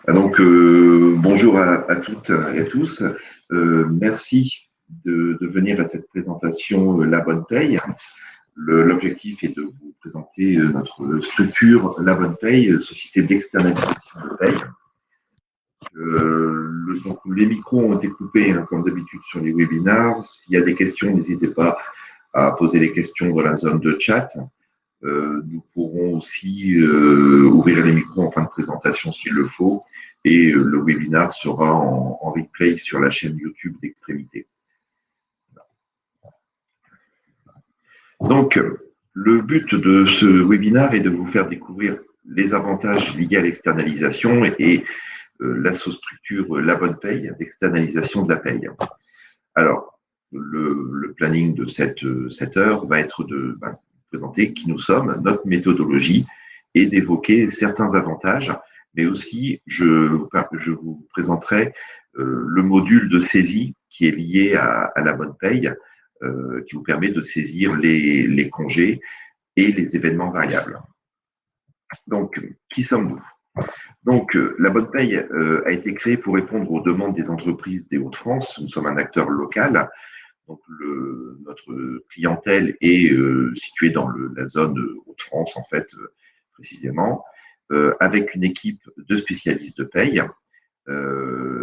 Bonjour à toutes et à tous. Merci de venir à cette présentation La Bonne Paye. L'objectif est de vous présenter notre structure La Bonne Paye, société d'externalisation de paye. Donc, les micros ont été coupés, comme d'habitude, sur les webinars. S'il y a des questions, n'hésitez pas à poser les questions dans la zone de chat. Nous pourrons aussi ouvrir les micros en fin de présentation s'il le faut, et le webinar sera en replay sur la chaîne YouTube d'Extrémité. Donc, le but de ce webinar est de vous faire découvrir les avantages liés à l'externalisation et la sous-structure La Bonne Paye d'externalisation de la paye. Alors, le planning de cette heure va être de présenter qui nous sommes, notre méthodologie et d'évoquer certains avantages, mais aussi je vous présenterai le module de saisie qui est lié à la bonne paye, qui vous permet de saisir les congés et les événements variables. Donc, qui sommes-nous? Donc, la bonne paye a été créée pour répondre aux demandes des entreprises des Hauts-de-France. Nous sommes un acteur local. Donc, notre clientèle est située dans la zone Hauts-de-France, en fait, précisément, avec une équipe de spécialistes de paye.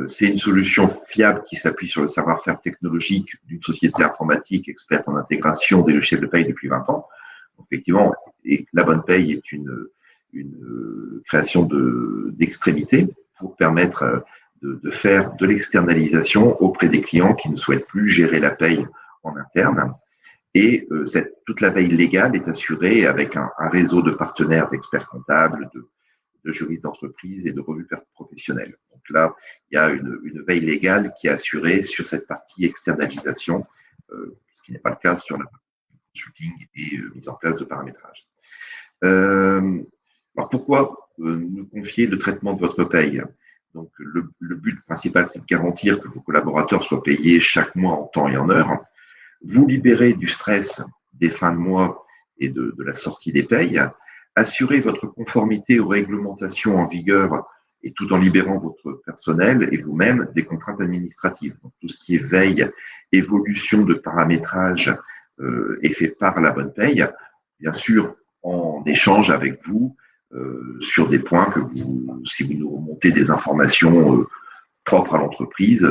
C'est une solution fiable qui s'appuie sur le savoir-faire technologique d'une société informatique experte en intégration des logiciels de paye depuis 20 ans. Donc, effectivement, la bonne paye est une création d'extrémité pour permettre de faire de l'externalisation auprès des clients qui ne souhaitent plus gérer la paye en interne. Et toute la veille légale est assurée avec un réseau de partenaires, d'experts comptables, de juristes d'entreprise et de revues professionnelles. Donc là, il y a une veille légale qui est assurée sur cette partie externalisation, ce qui n'est pas le cas sur la partie consulting et mise en place de paramétrage. Alors pourquoi nous confier le traitement de votre paye? Donc le but principal, c'est de garantir que vos collaborateurs soient payés chaque mois en temps et en heure. Vous libérer du stress des fins de mois et de la sortie des payes, assurer votre conformité aux réglementations en vigueur et tout en libérant votre personnel et vous-même des contraintes administratives. Donc, tout ce qui est veille, évolution de paramétrage est fait par la bonne paye, bien sûr en échange avec vous sur des points que si vous nous remontez des informations propres à l'entreprise,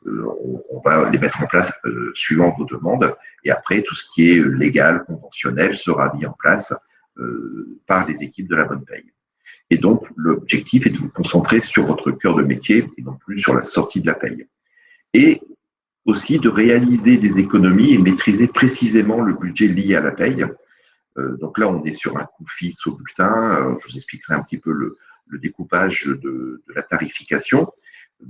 on va les mettre en place suivant vos demandes. Et après, tout ce qui est légal, conventionnel sera mis en place par les équipes de la bonne paye. Et donc, l'objectif est de vous concentrer sur votre cœur de métier et non plus sur la sortie de la paye. Et aussi de réaliser des économies et maîtriser précisément le budget lié à la paye. Donc là, on est sur un coût fixe au bulletin. Je vous expliquerai un petit peu le découpage de la tarification.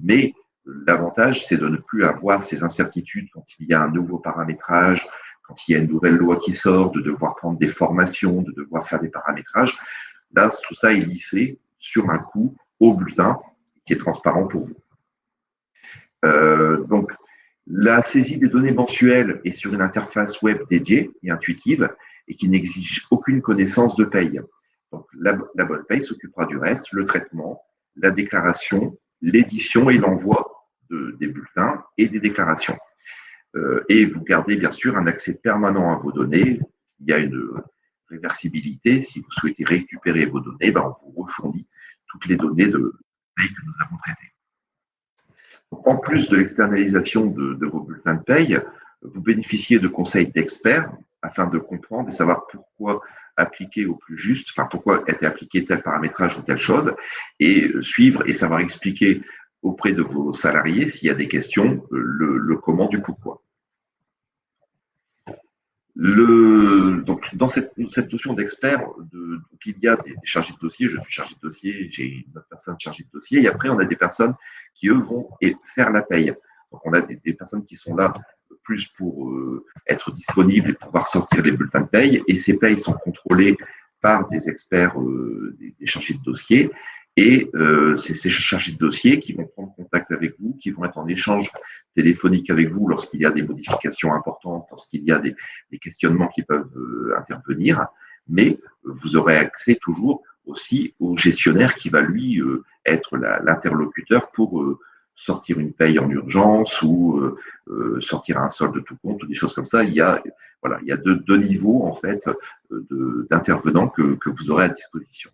Mais l'avantage, c'est de ne plus avoir ces incertitudes quand il y a un nouveau paramétrage, quand il y a une nouvelle loi qui sort, de devoir prendre des formations, de devoir faire des paramétrages. Là, tout ça est lissé sur un coût au bulletin qui est transparent pour vous. Donc, la saisie des données mensuelles est sur une interface web dédiée et intuitive et qui n'exige aucune connaissance de paye. Donc, la bonne paye s'occupera du reste, le traitement, la déclaration, l'édition et l'envoi des bulletins et des déclarations. Et vous gardez bien sûr un accès permanent à vos données. Il y a une réversibilité. Si vous souhaitez récupérer vos données, on vous refournit toutes les données de paye que nous avons traitées. Donc, en plus de l'externalisation de vos bulletins de paye, vous bénéficiez de conseils d'experts afin de comprendre et savoir pourquoi appliquer au plus juste, pourquoi était appliqué tel paramétrage ou telle chose, et suivre et savoir expliquer auprès de vos salariés, s'il y a des questions, le comment du pourquoi. Donc, dans cette notion d'expert, il y a des chargés de dossier, je suis chargé de dossier, j'ai une autre personne chargée de dossier, et après, on a des personnes qui, eux, vont faire la paye. Donc, on a des personnes qui sont là plus pour être disponibles et pouvoir sortir les bulletins de paye, et ces payes sont contrôlées par des experts, des chargés de dossier, et c'est ces chargés de dossier qui vont prendre contact avec vous, qui vont être en échange téléphonique avec vous lorsqu'il y a des modifications importantes, lorsqu'il y a des questionnements qui peuvent intervenir, mais vous aurez accès toujours aussi au gestionnaire qui va lui être l'interlocuteur pour sortir une paye en urgence ou sortir un solde tout compte ou des choses comme ça. Il y a deux niveaux en fait d'intervenants que vous aurez à disposition.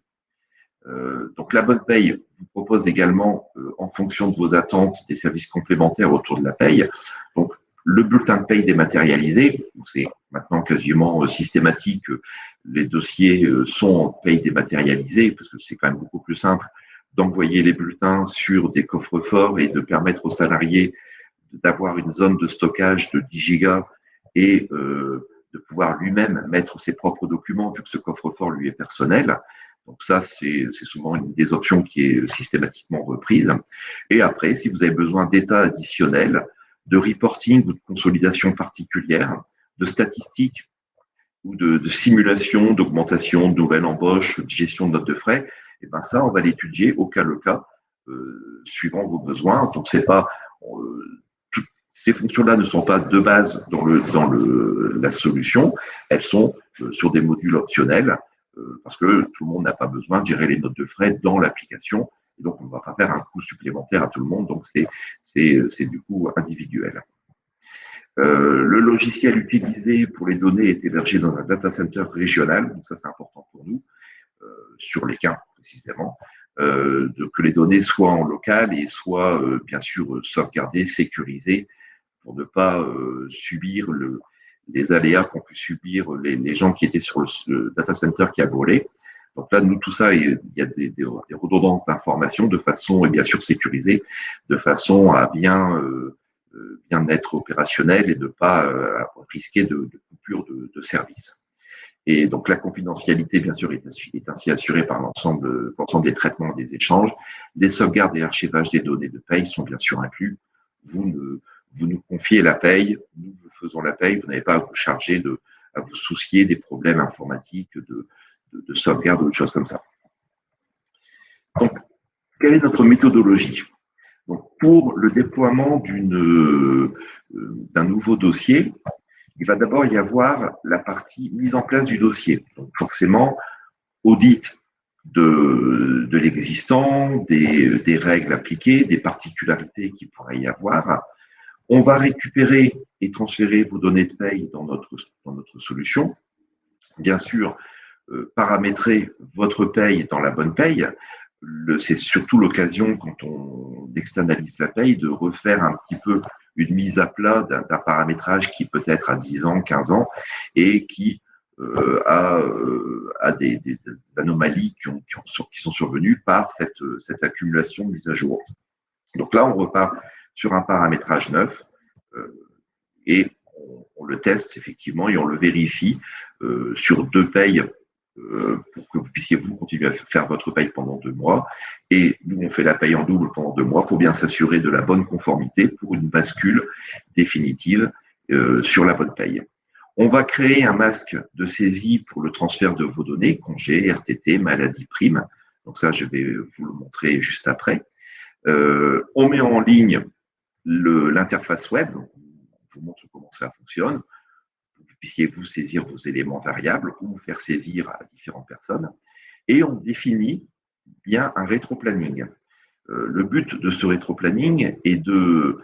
Donc la bonne paye vous propose également, en fonction de vos attentes, des services complémentaires autour de la paye. Donc le bulletin de paye dématérialisé, c'est maintenant quasiment systématique. Les dossiers sont en paye dématérialisée parce que c'est quand même beaucoup plus simple d'envoyer les bulletins sur des coffres-forts et de permettre aux salariés d'avoir une zone de stockage de 10 gigas et de pouvoir lui-même mettre ses propres documents vu que ce coffre-fort lui est personnel. Donc ça, c'est souvent une des options qui est systématiquement reprise. Et après, si vous avez besoin d'états additionnels, de reporting ou de consolidation particulière, de statistiques ou de simulation, d'augmentation, de nouvelles embauches, de gestion de notes de frais, et ben ça, on va l'étudier au cas le cas, suivant vos besoins. Donc c'est pas ces fonctions-là ne sont pas de base dans la solution, elles sont sur des modules optionnels parce que tout le monde n'a pas besoin de gérer les notes de frais dans l'application. Et donc, on ne va pas faire un coût supplémentaire à tout le monde. Donc, c'est du coup individuel. Le logiciel utilisé pour les données est hébergé dans un data center régional. Donc, ça, c'est important pour nous, sur les cas précisément. Que les données soient en local et soient bien sûr sauvegardées, sécurisées pour ne pas subir les aléas qu'ont pu subir les gens qui étaient sur le data center qui a brûlé. Donc là, nous, tout ça, il y a des redondances d'informations de façon, et bien sûr, sécurisée, de façon à bien être opérationnel et de ne pas risquer de coupure de service. Et donc, la confidentialité, bien sûr, est ainsi assurée par l'ensemble des traitements et des échanges. Les sauvegardes et l'archivage des données de paye sont bien sûr inclus. Vous nous confiez la paye, nous vous faisons la paye, vous n'avez pas à vous charger à vous soucier des problèmes informatiques, de sauvegarde ou de choses comme ça. Donc, quelle est notre méthodologie? Donc, pour le déploiement d'un nouveau dossier, il va d'abord y avoir la partie mise en place du dossier. Donc, forcément, audit de l'existant, des règles appliquées, des particularités qu'il pourrait y avoir. On va récupérer et transférer vos données de paye dans notre solution. Bien sûr, paramétrer votre paye dans la bonne paye. C'est surtout l'occasion, quand on externalise la paye, de refaire un petit peu une mise à plat d'un paramétrage qui peut être à 10 ans, 15 ans, et qui a des anomalies qui sont survenues par cette accumulation de mise à jour. Donc là, on repart sur un paramétrage neuf et on le teste effectivement et on le vérifie sur 2 payes pour que vous puissiez vous continuer à faire votre paye pendant 2 mois. Et nous, on fait la paye en double pendant 2 mois pour bien s'assurer de la bonne conformité pour une bascule définitive sur la bonne paye. On va créer un masque de saisie pour le transfert de vos données, congés, RTT, maladie, prime. Donc ça, je vais vous le montrer juste après. On met en ligne l'interface web, je vous montre comment ça fonctionne, pour que vous puissiez vous saisir vos éléments variables ou vous faire saisir à différentes personnes. Et on définit bien un rétroplanning. Le but de ce rétroplanning est de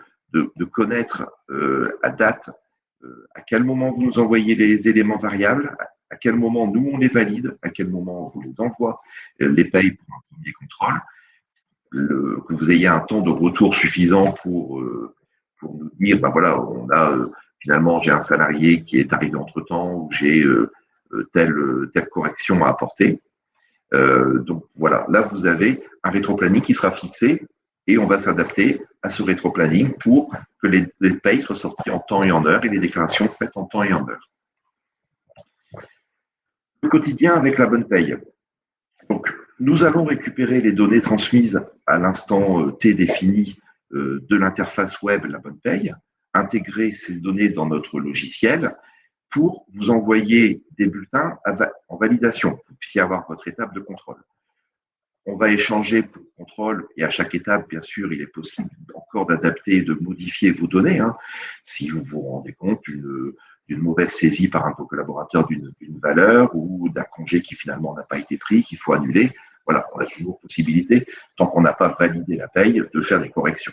connaître à date à quel moment vous nous envoyez les éléments variables, à quel moment nous on les valide, à quel moment on vous les envoie, les payes pour un premier contrôle, que vous ayez un temps de retour suffisant pour nous dire, ben voilà, on a finalement j'ai un salarié qui est arrivé entre-temps ou j'ai telle correction à apporter. Donc voilà, là vous avez un rétroplanning qui sera fixé et on va s'adapter à ce rétroplanning pour que les payes soient sorties en temps et en heure et les déclarations faites en temps et en heure. Le quotidien avec la bonne paye. Donc, nous allons récupérer les données transmises à l'instant T défini de l'interface web La Bonne Paye, intégrer ces données dans notre logiciel pour vous envoyer des bulletins en validation, que vous puissiez avoir votre étape de contrôle. On va échanger pour le contrôle et à chaque étape, bien sûr, il est possible encore d'adapter et de modifier vos données. Si vous vous rendez compte, d'une mauvaise saisie par un collaborateur d'une valeur ou d'un congé qui finalement n'a pas été pris, qu'il faut annuler. Voilà, on a toujours possibilité, tant qu'on n'a pas validé la paye, de faire des corrections.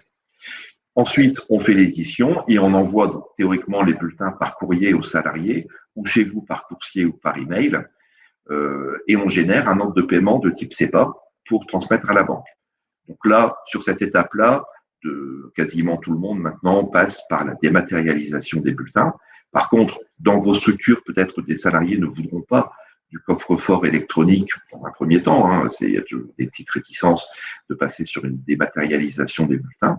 Ensuite, on fait l'édition et on envoie donc, théoriquement les bulletins par courrier aux salariés ou chez vous par coursier ou par email. Et on génère un ordre de paiement de type CEPA pour transmettre à la banque. Donc là, sur cette étape-là, quasiment tout le monde maintenant passe par la dématérialisation des bulletins. Par contre, dans vos structures, peut-être des salariés ne voudront pas du coffre-fort électronique dans un premier temps. Hein, il y a toujours des petites réticences de passer sur une dématérialisation des bulletins.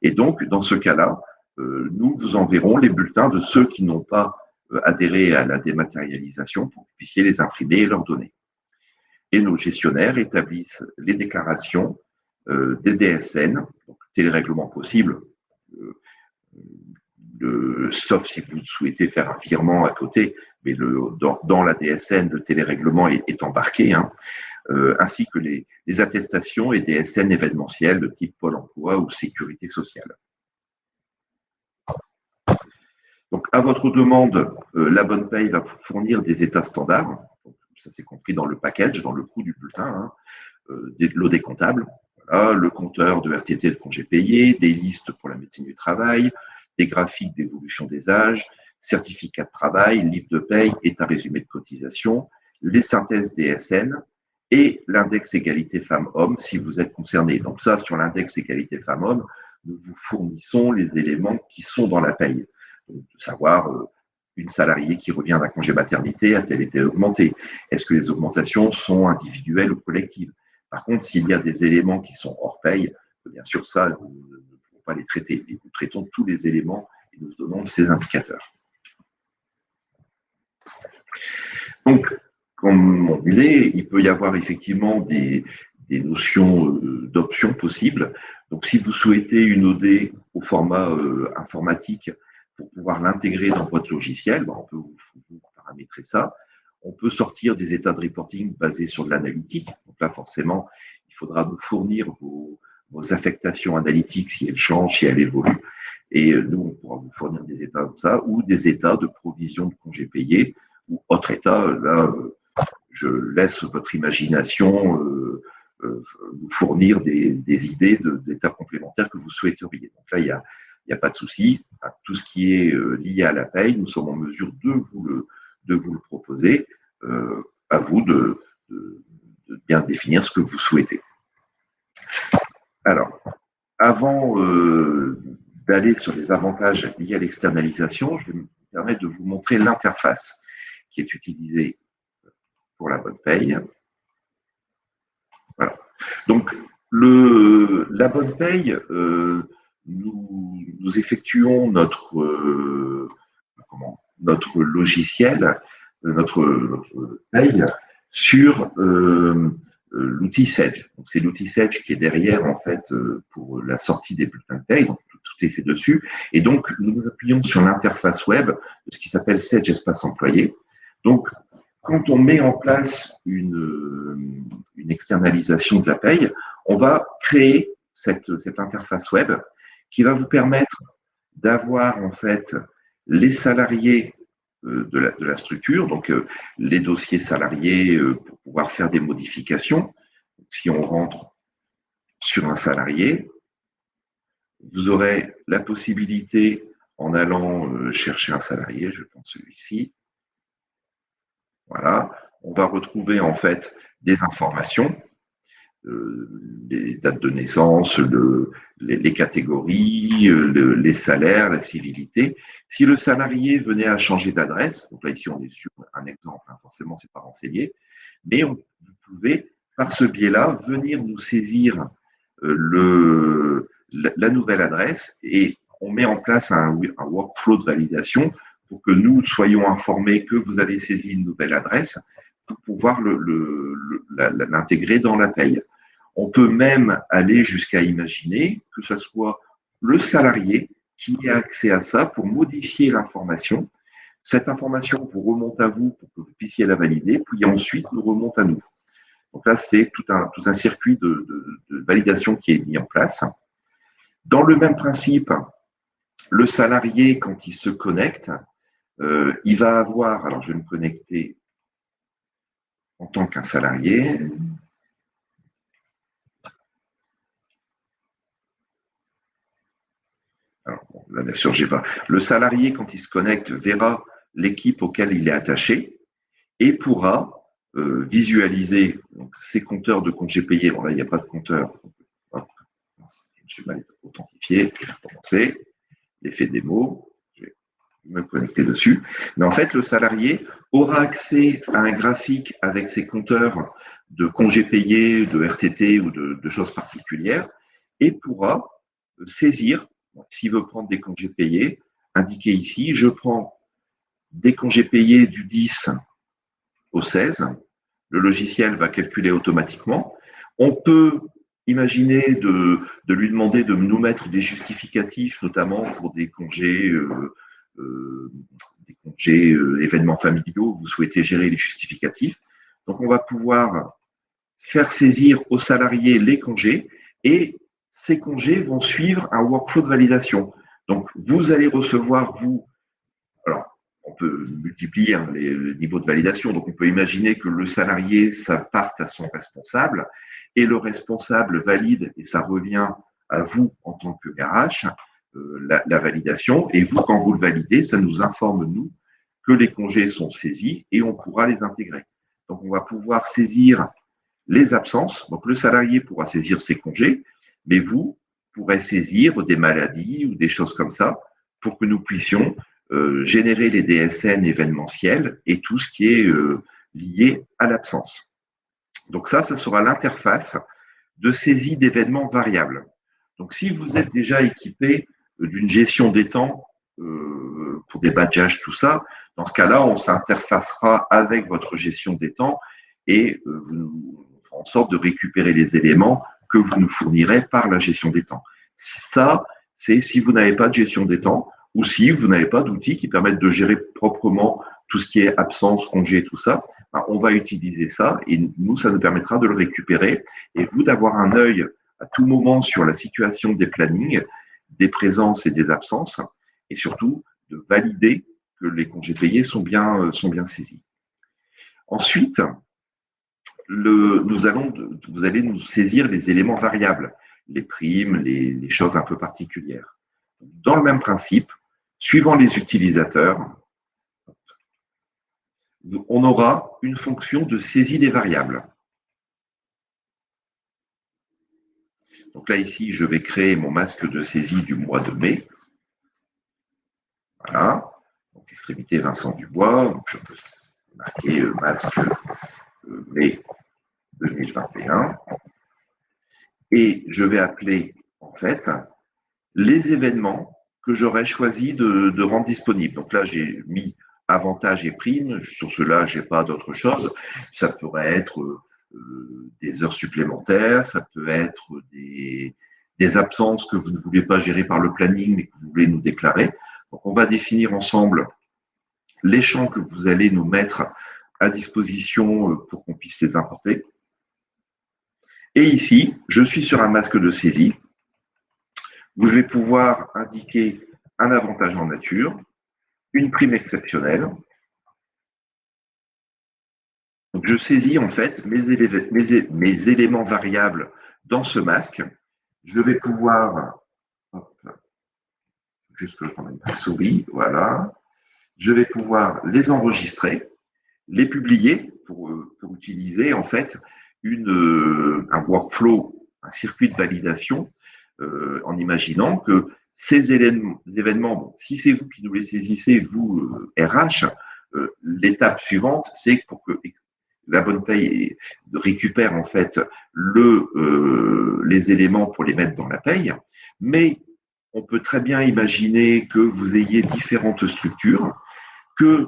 Et donc, dans ce cas-là, nous vous enverrons les bulletins de ceux qui n'ont pas adhéré à la dématérialisation pour que vous puissiez les imprimer et leur donner. Et nos gestionnaires établissent les déclarations des DSN, donc télérèglement possible, sauf si vous souhaitez faire un virement à côté, mais dans la DSN, le télérèglement est embarqué, hein, ainsi que les attestations et DSN événementielles de type Pôle emploi ou Sécurité sociale. Donc, à votre demande, la bonne paye va vous fournir des états standards. Donc, ça, c'est compris dans le package, dans le coût du bulletin, hein, l'OD comptable, voilà, le compteur de RTT de congés payés, des listes pour la médecine du travail, des graphiques d'évolution des âges, certificat de travail, livre de paye, état résumé de cotisation, les synthèses DSN et l'index égalité femmes-hommes si vous êtes concerné. Donc ça, sur l'index égalité femmes-hommes, nous vous fournissons les éléments qui sont dans la paye. Donc, de savoir une salariée qui revient d'un congé maternité a-t-elle été augmentée? Est-ce que les augmentations sont individuelles ou collectives? Par contre, s'il y a des éléments qui sont hors paye, bien sûr, ça, nous ne pouvons pas les traiter. Nous traitons tous les éléments et nous donnons ces indicateurs. Donc, comme on disait, il peut y avoir effectivement des notions d'options possibles. Donc, si vous souhaitez une OD au format informatique pour pouvoir l'intégrer dans votre logiciel, on peut vous paramétrer ça. On peut sortir des états de reporting basés sur de l'analytique. Donc là, forcément, il faudra nous fournir vos affectations analytiques si elles changent, si elles évoluent. Et nous, on pourra vous fournir des états comme ça ou des états de provision de congés payés ou autre état. Là, je laisse votre imagination vous fournir des idées d'états complémentaires que vous souhaiteriez. Donc là, il n'y a pas de souci. Tout ce qui est lié à la paye, nous sommes en mesure de vous le proposer. À vous de bien définir ce que vous souhaitez. Alors, avant d'aller sur les avantages liés à l'externalisation, je vais me permettre de vous montrer l'interface qui est utilisée pour la bonne paye. Voilà. Donc, la bonne paye, nous effectuons notre logiciel, notre paye sur l'outil Sage. Donc, c'est l'outil Sage qui est derrière, en fait, pour la sortie des bulletins de paye. Donc, tout est fait dessus. Et donc, nous nous appuyons sur l'interface web de ce qui s'appelle Sage Espace Employé. Donc, quand on met en place une externalisation de la paye, on va créer cette interface web qui va vous permettre d'avoir, en fait, les salariés de la structure, donc les dossiers salariés pour pouvoir faire des modifications. Si on rentre sur un salarié, vous aurez la possibilité, en allant chercher un salarié, je pense celui-ci, voilà, on va retrouver en fait des informations, les dates de naissance, les catégories, les salaires, la civilité. Si le salarié venait à changer d'adresse, donc là ici on est sur un exemple, hein, forcément c'est pas renseigné, mais vous pouvez par ce biais-là venir nous saisir la nouvelle adresse et on met en place un workflow de validation pour que nous soyons informés que vous avez saisi une nouvelle adresse pour pouvoir l'intégrer dans la paye. On peut même aller jusqu'à imaginer que ce soit le salarié qui ait accès à ça pour modifier l'information. Cette information vous remonte à vous pour que vous puissiez la valider, puis ensuite nous remonte à nous. Donc là, c'est tout un circuit de validation qui est mis en place. Dans le même principe, le salarié, quand il se connecte, il va avoir, alors je vais me connecter en tant qu'un salarié. Alors, bon, là, bien sûr, j'ai pas. Le salarié, quand il se connecte, verra l'équipe auquel il est attaché et pourra visualiser donc, ses compteurs de congés payés. Bon, là, il n'y a pas de compteur. Hop, je me suis mal authentifié. Je vais recommencer. L'effet démo. Je vais me connecter dessus. Mais en fait, le salarié aura accès à un graphique avec ses compteurs de congés payés, de RTT ou de choses particulières et pourra saisir, s'il veut prendre des congés payés, indiquer ici, je prends des congés payés du 10 au 16. Le logiciel va calculer automatiquement. On peut imaginer de lui demander de nous mettre des justificatifs, notamment pour des congés événements familiaux. Vous souhaitez gérer les justificatifs. Donc, on va pouvoir faire saisir aux salariés les congés et ces congés vont suivre un workflow de validation. Donc, vous allez recevoir, vous, alors, on peut multiplier les niveaux de validation. Donc, on peut imaginer que le salarié, ça parte à son responsable et le responsable valide et ça revient à vous en tant que RH, la validation. Et vous, quand vous le validez, ça nous informe, nous, que les congés sont saisis et on pourra les intégrer. Donc, on va pouvoir saisir les absences. Donc, le salarié pourra saisir ses congés, mais vous pourrez saisir des maladies ou des choses comme ça pour que nous puissions générer les DSN événementiels et tout ce qui est lié à l'absence. Donc ça sera l'interface de saisie d'événements variables. Donc si vous êtes déjà équipé d'une gestion des temps pour des badgeages, tout ça, dans ce cas-là, on s'interfacera avec votre gestion des temps et vous ferez en sorte de récupérer les éléments que vous nous fournirez par la gestion des temps. Ça, c'est si vous n'avez pas de gestion des temps ou si vous n'avez pas d'outils qui permettent de gérer proprement tout ce qui est absence, congé, tout ça, on va utiliser ça et nous, ça nous permettra de le récupérer et vous d'avoir un œil à tout moment sur la situation des plannings, des présences et des absences et surtout de valider que les congés payés sont bien saisis. Ensuite, vous allez nous saisir les éléments variables, les primes, les choses un peu particulières. Dans le même principe, suivant les utilisateurs, on aura une fonction de saisie des variables. Donc là, ici, je vais créer mon masque de saisie du mois de mai. Voilà. Donc, extrémité Vincent Dubois. Donc, je peux marquer masque mai 2021. Et je vais appeler, en fait, les événements que j'aurais choisi de rendre disponibles. Donc là, j'ai mis avantages et primes. Sur cela, je n'ai pas d'autre chose. Ça pourrait être des heures supplémentaires, ça peut être des absences que vous ne voulez pas gérer par le planning, mais que vous voulez nous déclarer. Donc, on va définir ensemble les champs que vous allez nous mettre à disposition pour qu'on puisse les importer. Et ici, je suis sur un masque de saisie où je vais pouvoir indiquer un avantage en nature, une prime exceptionnelle. Donc, je saisis en fait mes éléments variables dans ce masque. Je vais pouvoir, juste que je prenne ma souris, voilà. Je vais pouvoir les enregistrer, les publier pour utiliser en fait un workflow, un circuit de validation en imaginant que ces événements, bon, si c'est vous qui nous les saisissez, vous, RH, l'étape suivante, c'est pour que la bonne paye récupère en fait les éléments pour les mettre dans la paye, mais on peut très bien imaginer que vous ayez différentes structures, que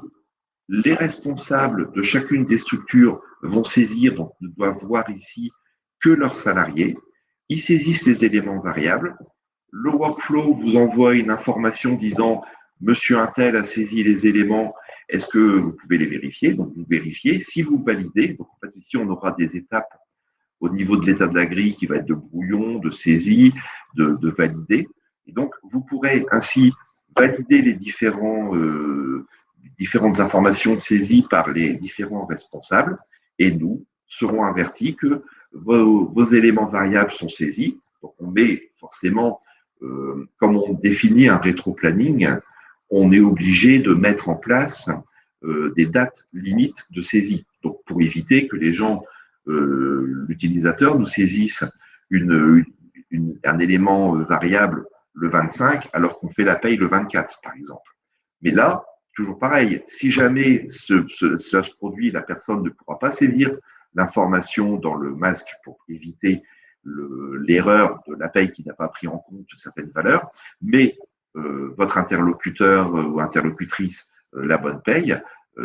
les responsables de chacune des structures vont saisir, donc ne doivent voir ici que leurs salariés. Ils saisissent les éléments variables. Le workflow vous envoie une information disant « Monsieur Untel a saisi les éléments, est-ce que vous pouvez les vérifier ?» Donc, vous vérifiez. Si vous validez, donc en fait, ici, on aura des étapes au niveau de l'état de la grille qui va être de brouillon, de saisie, de valider. Et donc, vous pourrez ainsi valider les différents différentes informations saisies par les différents responsables et nous serons avertis que vos éléments variables sont saisis. Donc, on met forcément, comme on définit un rétro-planning, on est obligé de mettre en place des dates limites de saisie. Donc, pour éviter que les gens, l'utilisateur, nous saisisse un élément variable le 25 alors qu'on fait la paye le 24, par exemple. Mais là, toujours pareil, si jamais cela se produit, la personne ne pourra pas saisir l'information dans le masque pour éviter l'erreur de la paye qui n'a pas pris en compte certaines valeurs, mais votre interlocuteur ou interlocutrice, la bonne paye,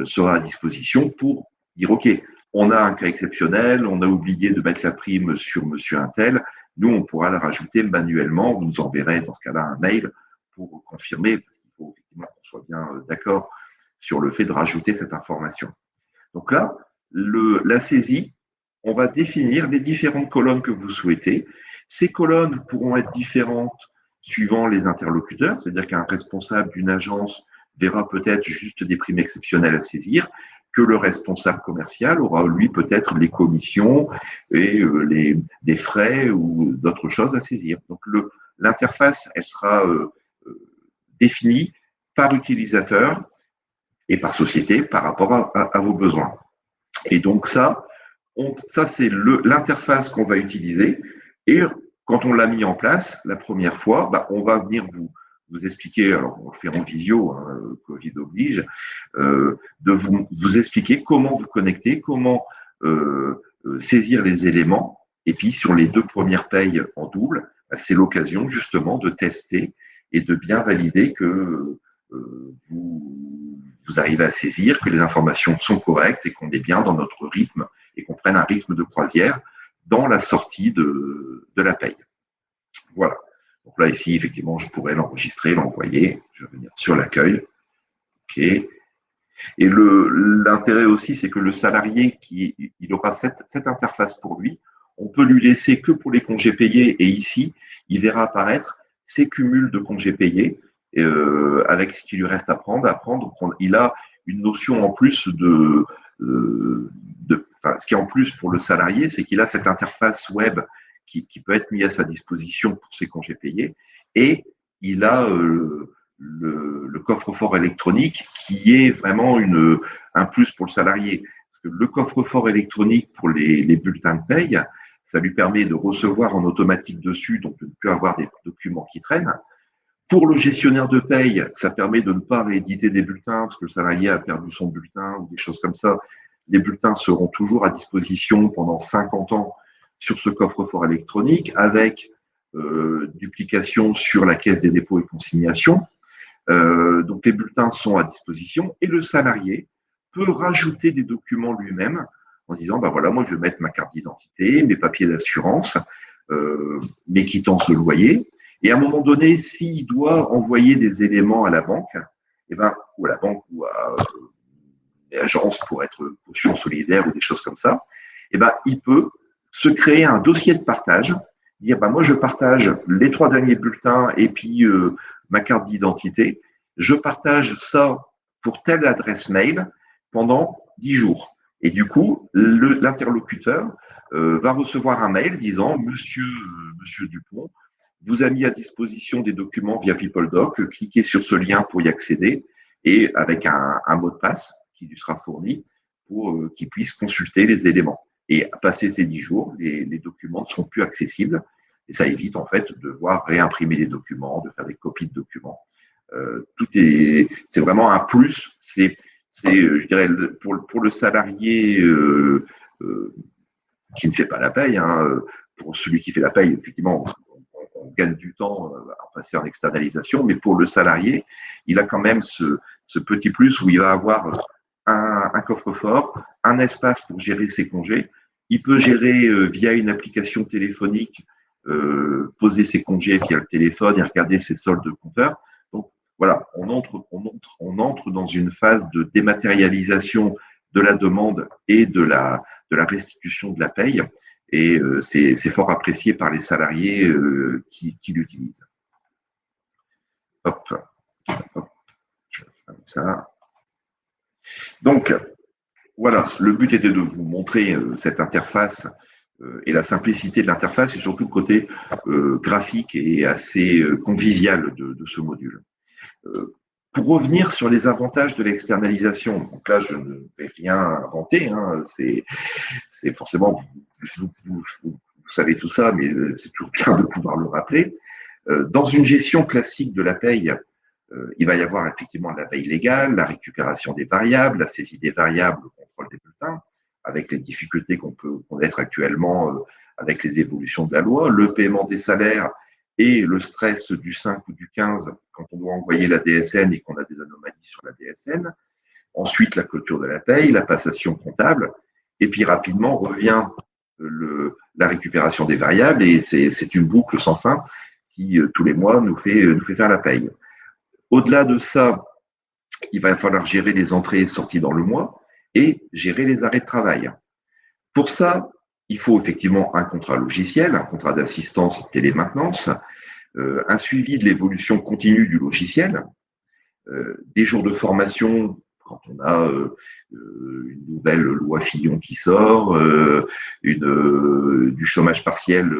sera à disposition pour dire OK, on a un cas exceptionnel, on a oublié de mettre la prime sur monsieur Untel, nous on pourra la rajouter manuellement, vous nous enverrez dans ce cas-là un mail pour confirmer, parce qu'il faut effectivement qu'on soit bien d'accord sur le fait de rajouter cette information. Donc là, la saisie, on va définir les différentes colonnes que vous souhaitez. Ces colonnes pourront être différentes suivant les interlocuteurs, c'est-à-dire qu'un responsable d'une agence verra peut-être juste des primes exceptionnelles à saisir, que le responsable commercial aura, lui, peut-être les commissions et des frais ou d'autres choses à saisir. Donc, l'interface, elle sera définie par utilisateur et par société par rapport à vos besoins. Et donc, ça c'est l'interface qu'on va utiliser. Et quand on l'a mis en place la première fois, on va venir vous expliquer, alors on le fait en visio, hein, Covid oblige, de vous expliquer comment vous connecter, comment saisir les éléments. Et puis sur les 2 premières payes en double, c'est l'occasion justement de tester et de bien valider que vous arrivez à saisir, que les informations sont correctes et qu'on est bien dans notre rythme et qu'on prenne un rythme de croisière dans la sortie de la paye. Voilà. Donc là, ici, effectivement, je pourrais l'enregistrer, l'envoyer. Je vais venir sur l'accueil. OK. Et l'intérêt aussi, c'est que le salarié, il aura cette interface pour lui. On peut lui laisser que pour les congés payés. Et ici, il verra apparaître ses cumuls de congés payés avec ce qui lui reste à prendre. Donc, il a une notion en plus ce qui est en plus pour le salarié, c'est qu'il a cette interface web qui peut être mise à sa disposition pour ses congés payés, et il a le coffre-fort électronique qui est vraiment un plus pour le salarié. Parce que le coffre-fort électronique pour les bulletins de paye, ça lui permet de recevoir en automatique dessus, donc de ne plus avoir des documents qui traînent. Pour le gestionnaire de paye, ça permet de ne pas rééditer des bulletins parce que le salarié a perdu son bulletin ou des choses comme ça. Les bulletins seront toujours à disposition pendant 50 ans sur ce coffre-fort électronique avec duplication sur la caisse des dépôts et consignations. Donc les bulletins sont à disposition et le salarié peut rajouter des documents lui-même en disant voilà, moi je vais mettre ma carte d'identité, mes papiers d'assurance, mes quittances de loyer. Et à un moment donné, s'il doit envoyer des éléments à la banque, ou à la banque ou à une agence pour être caution solidaire ou des choses comme ça, il peut se créer un dossier de partage, dire moi je partage les 3 derniers bulletins et puis ma carte d'identité, je partage ça pour telle adresse mail pendant 10 jours. Et du coup, l'interlocuteur va recevoir un mail disant Monsieur Dupont vous a mis à disposition des documents via PeopleDoc, cliquez sur ce lien pour y accéder et avec un mot de passe qui lui sera fourni pour qu'il puisse consulter les éléments. Et passé ces 10 jours, les documents ne sont plus accessibles et ça évite en fait de devoir réimprimer des documents, de faire des copies de documents. C'est vraiment un plus. C'est je dirais, pour le salarié qui ne fait pas la paye, pour celui qui fait la paye, effectivement, on gagne du temps à passer en externalisation, mais pour le salarié, il a quand même ce petit plus où il va avoir un coffre-fort, un espace pour gérer ses congés. Il peut gérer via une application téléphonique, poser ses congés via le téléphone et regarder ses soldes de compteur. Donc voilà, on entre dans une phase de dématérialisation de la demande et de la restitution de la paye. Et c'est fort apprécié par les salariés qui l'utilisent. Hop, je vais fermer ça. Donc, voilà, le but était de vous montrer cette interface et la simplicité de l'interface et surtout le côté graphique et assez convivial de ce module. Euh, pour revenir sur les avantages de l'externalisation, donc là je ne vais rien inventer, hein, c'est forcément, vous savez tout ça, mais c'est toujours bien de pouvoir le rappeler. Dans une gestion classique de la paye, il va y avoir effectivement la veille légale, la récupération des variables, la saisie des variables, le contrôle des bulletins, avec les difficultés qu'on peut connaître actuellement avec les évolutions de la loi, le paiement des salaires et le stress du 5 ou du 15 quand on doit envoyer la DSN et qu'on a des anomalies sur la DSN. Ensuite, la clôture de la paye, la passation comptable, et puis rapidement revient la récupération des variables et c'est une boucle sans fin qui, tous les mois, nous fait faire la paye. Au-delà de ça, il va falloir gérer les entrées et sorties dans le mois et gérer les arrêts de travail. Pour ça, il faut effectivement un contrat logiciel, un contrat d'assistance télémaintenance, un suivi de l'évolution continue du logiciel, des jours de formation quand on a une nouvelle loi Fillon qui sort, du chômage partiel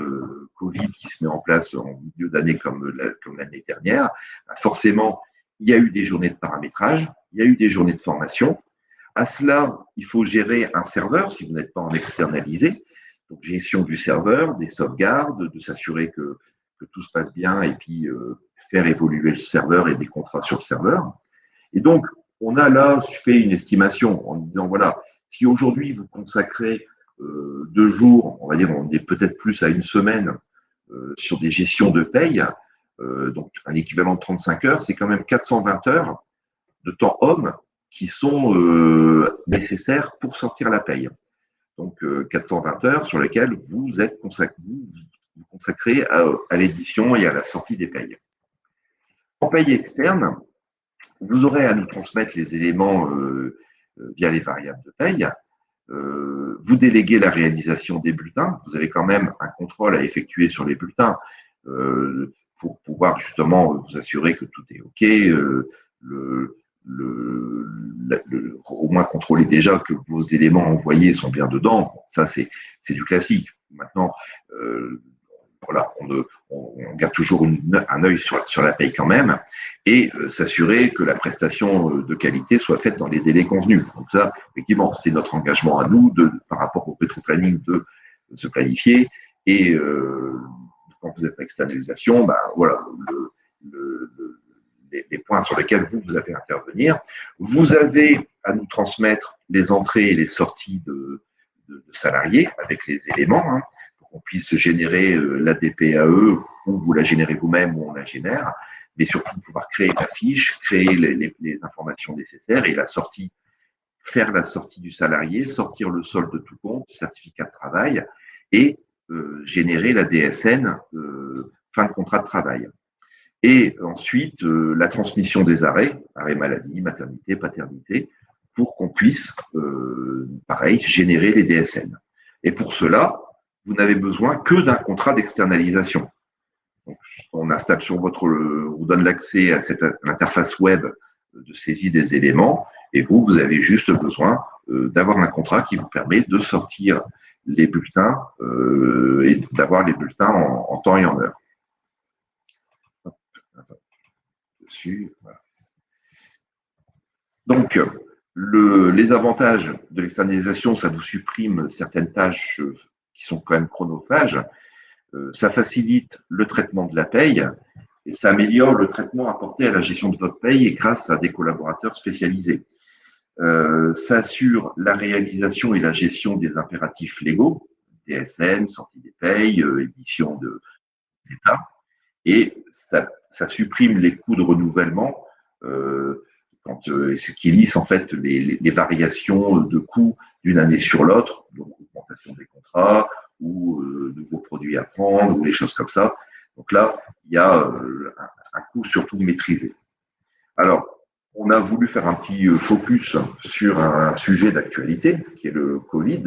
Covid qui se met en place en milieu d'année comme l'année dernière. Forcément, il y a eu des journées de paramétrage, il y a eu des journées de formation. À cela, il faut gérer un serveur si vous n'êtes pas en externalisé. Donc, gestion du serveur, des sauvegardes, de s'assurer que tout se passe bien et puis faire évoluer le serveur et des contrats sur le serveur. Et donc, on a là fait une estimation en disant, voilà, si aujourd'hui vous consacrez 2 jours, on va dire, on est peut-être plus à une semaine sur des gestions de paye, donc un équivalent de 35 heures, c'est quand même 420 heures de temps homme qui sont nécessaires pour sortir la paye. Donc 420 heures sur lesquelles vous êtes consacré à l'édition et à la sortie des payes. En paye externe, vous aurez à nous transmettre les éléments via les variables de paye. Vous déléguez la réalisation des bulletins. Vous avez quand même un contrôle à effectuer sur les bulletins pour pouvoir justement vous assurer que tout est OK, au moins contrôler déjà que vos éléments envoyés sont bien dedans. Bon, ça, c'est du classique. Maintenant, voilà, on garde toujours un œil sur la paye quand même et s'assurer que la prestation de qualité soit faite dans les délais convenus. Donc ça, effectivement, c'est notre engagement à nous par rapport au rétro-planning de se planifier et quand vous êtes en externalisation, ben, voilà, les points sur lesquels vous avez à intervenir. Vous avez à nous transmettre les entrées et les sorties de salariés avec les éléments, hein, pour qu'on puisse générer la DPAE ou vous la générez vous-même ou on la génère, mais surtout pouvoir créer la fiche, créer les informations nécessaires et la sortie, faire la sortie du salarié, sortir le solde de tout compte, certificat de travail et générer la DSN fin de contrat de travail. Et ensuite, la transmission des arrêts maladie, maternité, paternité, pour qu'on puisse, pareil, générer les DSN. Et pour cela, vous n'avez besoin que d'un contrat d'externalisation. Donc, on installe sur on vous donne l'accès à cette interface web de saisie des éléments, et vous avez juste besoin d'avoir un contrat qui vous permet de sortir les bulletins et d'avoir les bulletins en temps et en heure. Dessus, voilà. Donc, les avantages de l'externalisation, ça vous supprime certaines tâches qui sont quand même chronophages. Ça facilite le traitement de la paye et ça améliore le traitement apporté à la gestion de votre paye et grâce à des collaborateurs spécialisés. Ça assure la réalisation et la gestion des impératifs légaux, DSN, sortie des payes, édition des états, et ça supprime les coûts de renouvellement ce qui lisse en fait les variations de coûts d'une année sur l'autre, donc augmentation des contrats ou nouveaux produits à prendre ou les choses comme ça. Donc là, il y a un coût surtout maîtrisé. Alors, on a voulu faire un petit focus sur un sujet d'actualité qui est le Covid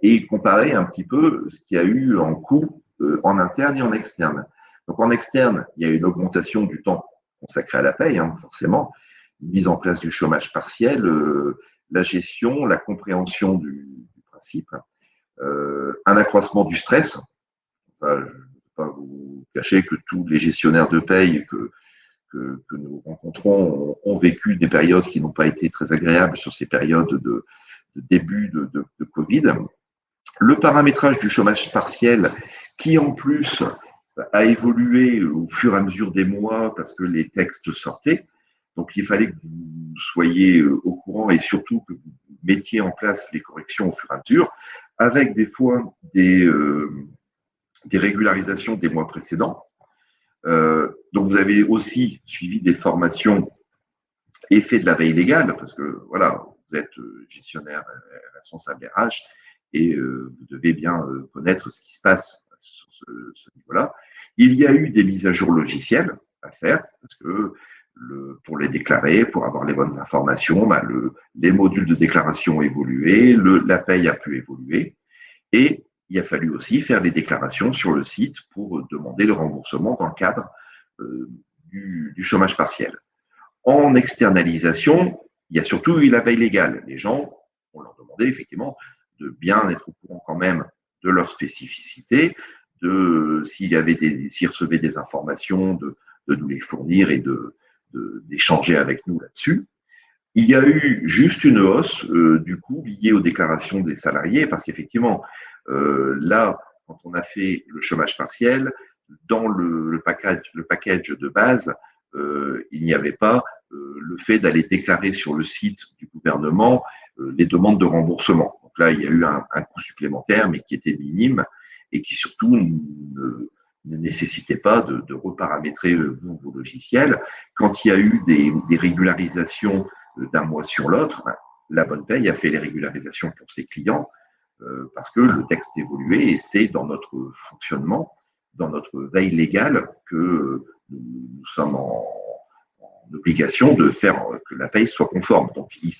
et comparer un petit peu ce qu'il y a eu en coût en interne et en externe. Donc en externe, il y a une augmentation du temps consacré à la paye, hein, forcément, mise en place du chômage partiel, la gestion, la compréhension du principe, un accroissement du stress. Enfin, je ne vais pas vous cacher que tous les gestionnaires de paye que nous rencontrons ont vécu des périodes qui n'ont pas été très agréables sur ces périodes de début de Covid. Le paramétrage du chômage partiel qui, en plus, a évolué au fur et à mesure des mois parce que les textes sortaient. Donc, il fallait que vous soyez au courant et surtout que vous mettiez en place les corrections au fur et à mesure, avec des fois des régularisations des mois précédents. Donc, vous avez aussi suivi des formations et fait de la veille légale, parce que voilà, vous êtes gestionnaire responsable RH et vous devez bien connaître ce qui se passe sur ce niveau-là. Il y a eu des mises à jour logicielles à faire, parce que pour les déclarer, pour avoir les bonnes informations, les modules de déclaration ont évolué, la paye a pu évoluer, et il a fallu aussi faire les déclarations sur le site pour demander le remboursement dans le cadre du chômage partiel. En externalisation, il y a surtout eu la veille légale. Les gens, on leur demandait effectivement de bien être au courant quand même de leurs spécificités, s'ils recevaient des informations, de nous les fournir et d'échanger avec nous là-dessus. Il y a eu juste une hausse du coup liée aux déclarations des salariés, parce qu'effectivement, là, quand on a fait le chômage partiel, dans le package de base, il n'y avait pas le fait d'aller déclarer sur le site du gouvernement les demandes de remboursement. Donc là, il y a eu un coût supplémentaire, mais qui était minime et qui surtout ne nécessitait pas de reparamétrer vos logiciels. Quand il y a eu des régularisations d'un mois sur l'autre, la bonne paye a fait les régularisations pour ses clients parce que le texte évoluait et c'est dans notre fonctionnement, dans notre veille légale que nous sommes en obligation de faire que la paye soit conforme. Donc, il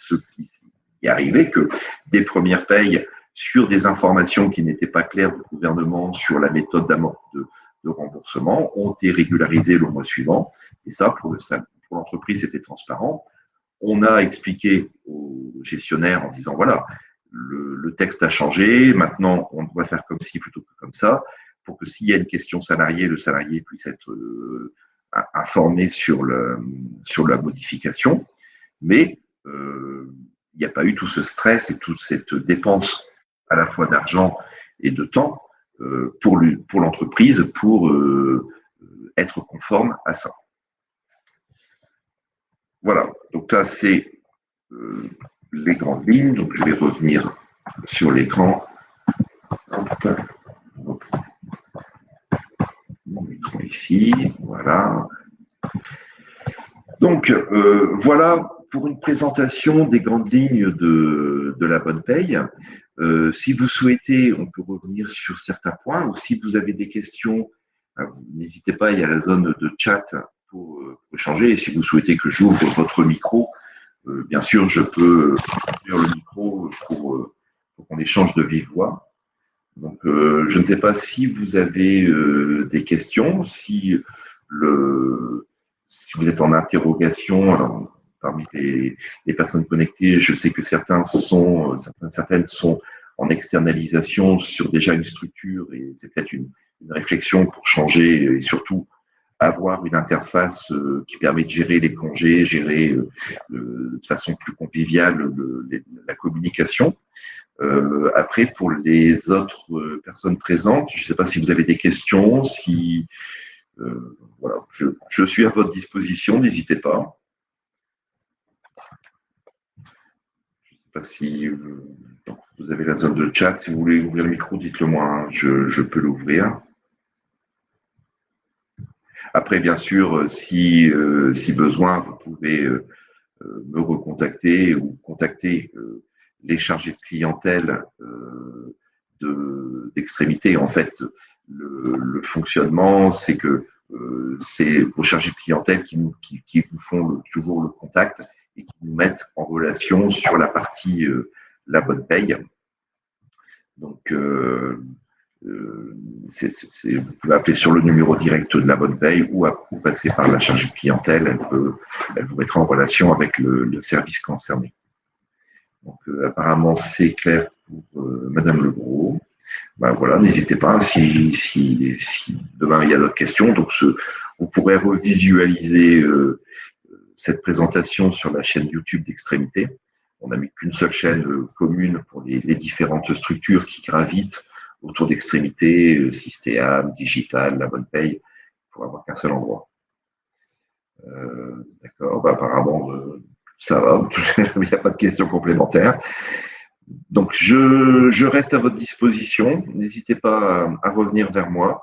est arrivé que des premières payes sur des informations qui n'étaient pas claires du gouvernement sur la méthode de remboursement ont été régularisées le mois suivant. Et ça, pour l'entreprise, c'était transparent. On a expliqué aux gestionnaires en disant, voilà, le texte a changé, maintenant on doit faire comme ci plutôt que comme ça, pour que s'il y a une question salariée, le salarié puisse être informé sur la modification. Mais il n'y a pas eu tout ce stress et toute cette dépense à la fois d'argent et de temps pour l'entreprise pour être conforme à ça. Voilà, donc là c'est les grandes lignes, donc je vais revenir sur l'écran. Mon écran ici, voilà. Donc voilà pour une présentation des grandes lignes de la bonne paye. Si vous souhaitez, on peut revenir sur certains points, ou si vous avez des questions, n'hésitez pas, il y a la zone de chat pour échanger. Et si vous souhaitez que j'ouvre votre micro, bien sûr, je peux ouvrir le micro pour qu'on échange de vive voix. Donc, je ne sais pas si vous avez des questions, si vous êtes en interrogation. Alors, parmi les personnes connectées, je sais que certaines sont en externalisation sur déjà une structure et c'est peut-être une réflexion pour changer et surtout avoir une interface qui permet de gérer les congés, gérer de façon plus conviviale la communication. Après, pour les autres personnes présentes, je ne sais pas si vous avez des questions, voilà, je suis à votre disposition, n'hésitez pas. Je ne sais pas si vous avez la zone de chat, si vous voulez ouvrir le micro, dites-le moi, hein, je peux l'ouvrir. Après, bien sûr, si besoin, vous pouvez me recontacter ou contacter les chargés de clientèle d'extrémité. En fait, le fonctionnement, c'est que c'est vos chargés de clientèle qui vous font toujours le contact et qui nous mettent en relation sur la partie la bonne paye. Donc, vous pouvez appeler sur le numéro direct de la Bonne Paye ou passer par la chargée de clientèle. Elle vous mettra en relation avec le service concerné. Donc, apparemment, c'est clair pour Madame Legros. Ben voilà, n'hésitez pas si demain il y a d'autres questions. Donc, vous pourrez revisualiser cette présentation sur la chaîne YouTube d'Extrémité. On n'a mis qu'une seule chaîne commune pour les différentes structures qui gravitent autour d'Extrémité, Systéam, Digital, La Bonne Paye, pour avoir qu'un seul endroit. D'accord, ben apparemment, ça va, il n'y a pas de questions complémentaires. Donc, je reste à votre disposition. N'hésitez pas à revenir vers moi.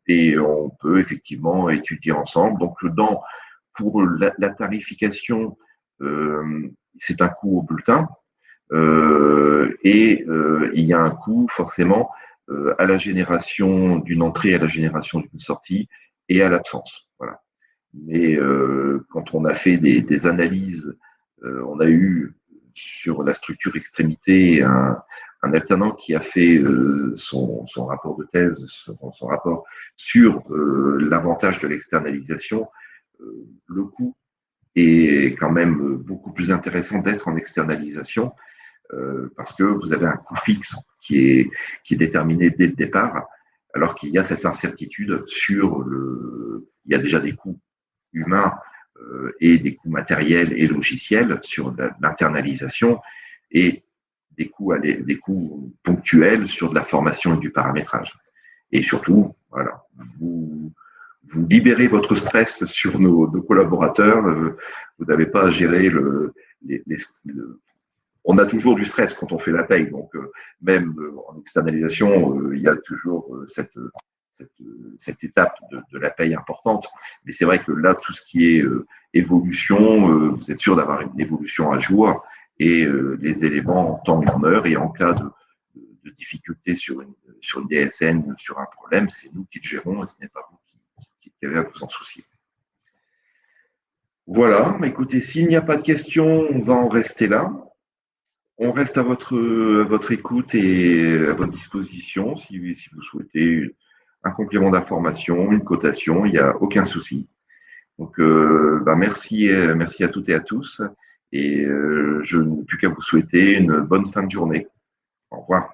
Et on peut effectivement étudier ensemble. Donc, pour la tarification, c'est un coût au bulletin. Et il y a un coût forcément à la génération d'une entrée, à la génération d'une sortie et à l'absence. Voilà. Mais quand on a fait des analyses, on a eu sur la structure extrémité un alternant qui a fait son rapport de thèse, son rapport sur l'avantage de l'externalisation. Le coût est quand même beaucoup plus intéressant d'être en externalisation parce que vous avez un coût fixe qui est déterminé dès le départ, alors qu'il y a cette incertitude sur il y a déjà des coûts humains et des coûts matériels et logiciels sur l'internalisation et des coûts ponctuels sur de la formation et du paramétrage. Et surtout, voilà, vous libérez votre stress sur nos collaborateurs. Vous n'avez pas à gérer on a toujours du stress quand on fait la paye. Donc, même en externalisation, il y a toujours cette étape de la paye importante. Mais c'est vrai que là, tout ce qui est évolution, vous êtes sûr d'avoir une évolution à jour et les éléments en temps et en heure. Et en cas de difficulté sur une DSN, sur un problème, c'est nous qui le gérons et ce n'est pas vous qui avez à vous en soucier. Voilà, écoutez, s'il n'y a pas de questions, on va en rester là. On reste à votre écoute et à votre disposition si vous souhaitez un complément d'information, une cotation, il n'y a aucun souci. Donc, merci à toutes et à tous. Et je n'ai plus qu'à vous souhaiter une bonne fin de journée. Au revoir.